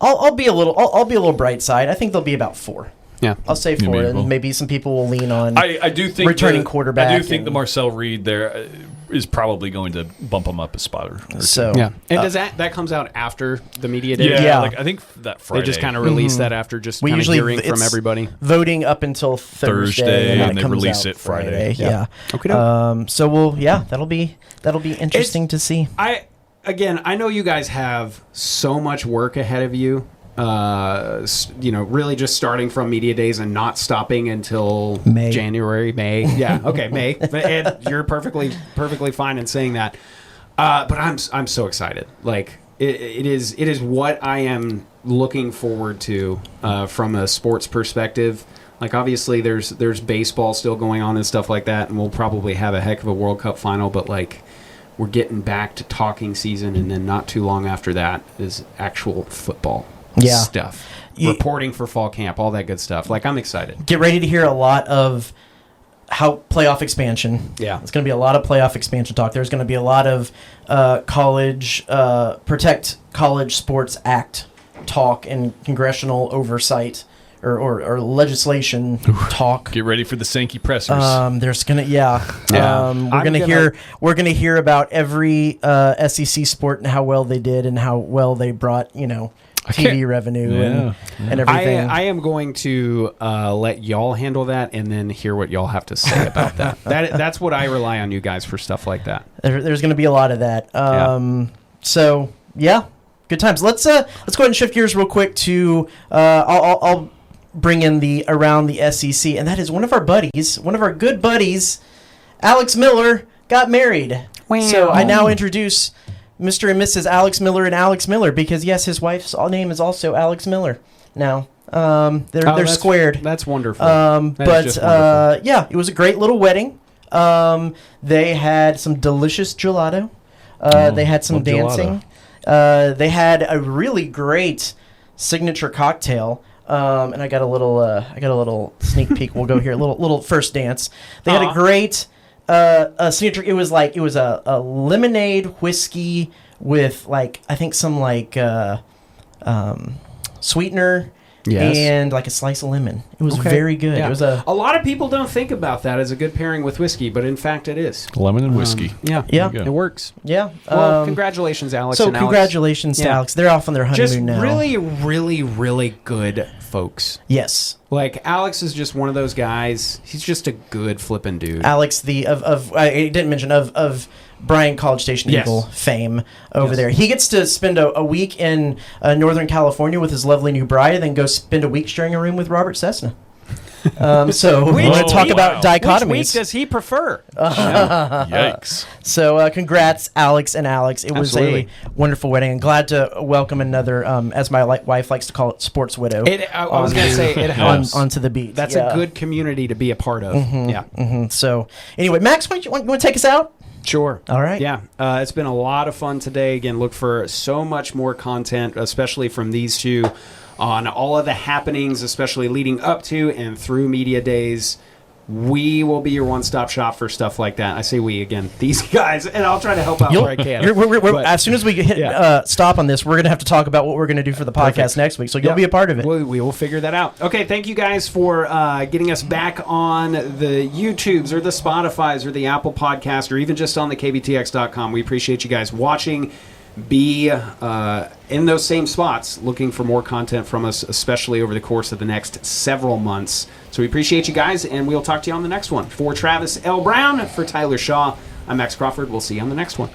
I'll be a little bright side. I think they'll be about 4. Yeah, I'll say 4, and maybe some people will lean on. I do think returning quarterback. I do think the Marcel Reed there is probably going to bump him up a spot or so. Yeah, and does that comes out after the media day? Yeah. Like I think that Friday they just kind of release that after just kind of hearing from everybody. Voting up until Thursday and they release it Friday. Yeah. Okay. So that'll be interesting to see. I know you guys have so much work ahead of you. Really just starting from media days and not stopping until May. Yeah, okay, May. And you're perfectly fine in saying that. But I'm so excited. Like it is what I am looking forward to from a sports perspective. Like obviously there's baseball still going on and stuff like that, and we'll probably have a heck of a World Cup final. But like we're getting back to talking season, and then not too long after that is actual football. Stuff. Reporting for fall camp, all that good stuff. Like, I'm excited. Get ready to hear a lot of how playoff expansion. Yeah. It's going to be a lot of playoff expansion talk. There's going to be a lot of Protect College Sports Act talk and congressional oversight or legislation talk. Get ready for the Sankey pressers. There's gonna we're gonna hear about every SEC sport and how well they did and how well they brought TV revenue and everything. I am going to let y'all handle that and then hear what y'all have to say about that. That's what I rely on you guys for stuff like that. There's going to be a lot of that. So yeah, good times. Let's go ahead and shift gears real quick to I'll bring in the around the SEC, and that is one of our good buddies, Alex Miller, got married. Wow. So I now introduce Mr. and Mrs. Alex Miller and Alex Miller because yes, his wife's name is also Alex Miller. Now they're squared. That's wonderful. Yeah, it was a great little wedding. They had some delicious gelato. They had some dancing. They had a really great signature cocktail. And I got a little sneak peek. We'll go here. A little first dance. They had a great signature. It was a lemonade whiskey with I think some sweetener. Yes. And a slice of lemon. It was very good. Yeah. It was a lot of people don't think about that as a good pairing with whiskey, but in fact it is. Lemon and whiskey. Yeah, it works. Yeah. Well, congratulations, Alex. So and Alex. Congratulations to Alex. They're off on their honeymoon just now. Really, really, really good folks. Yes. Alex is just one of those guys. He's just a good flipping dude. Alex, I didn't mention of Bryan College Station Eagle fame over there. He gets to spend a week in Northern California with his lovely new bride, and then go spend a week sharing a room with Robert Cessna. So we want to talk about dichotomies. Which week does he prefer? Yikes. So congrats, Alex and Alex. It was a wonderful wedding. I'm glad to welcome another, as my wife likes to call it, sports widow. I was going to say, it helps. Onto the beat. That's a good community to be a part of. So anyway, Max, you want to take us out? Sure. All right. Yeah. It's been a lot of fun today. Again, look for so much more content, especially from these two, on all of the happenings, especially leading up to and through media days. We will be your one-stop shop for stuff like that. I say we again, these guys, and I'll try to help out where I can. As soon as we hit stop on this, we're going to have to talk about what we're going to do for the podcast next week. So you'll be a part of it. We will figure that out. Okay, thank you guys for getting us back on the YouTubes or the Spotifys or the Apple Podcast or even just on the KBTX.com. We appreciate you guys watching. Be in those same spots looking for more content from us, especially over the course of the next several months. So we appreciate you guys, and we'll talk to you on the next one. For Travis L. Brown, for Tyler Shaw, I'm Max Crawford. We'll see you on the next one.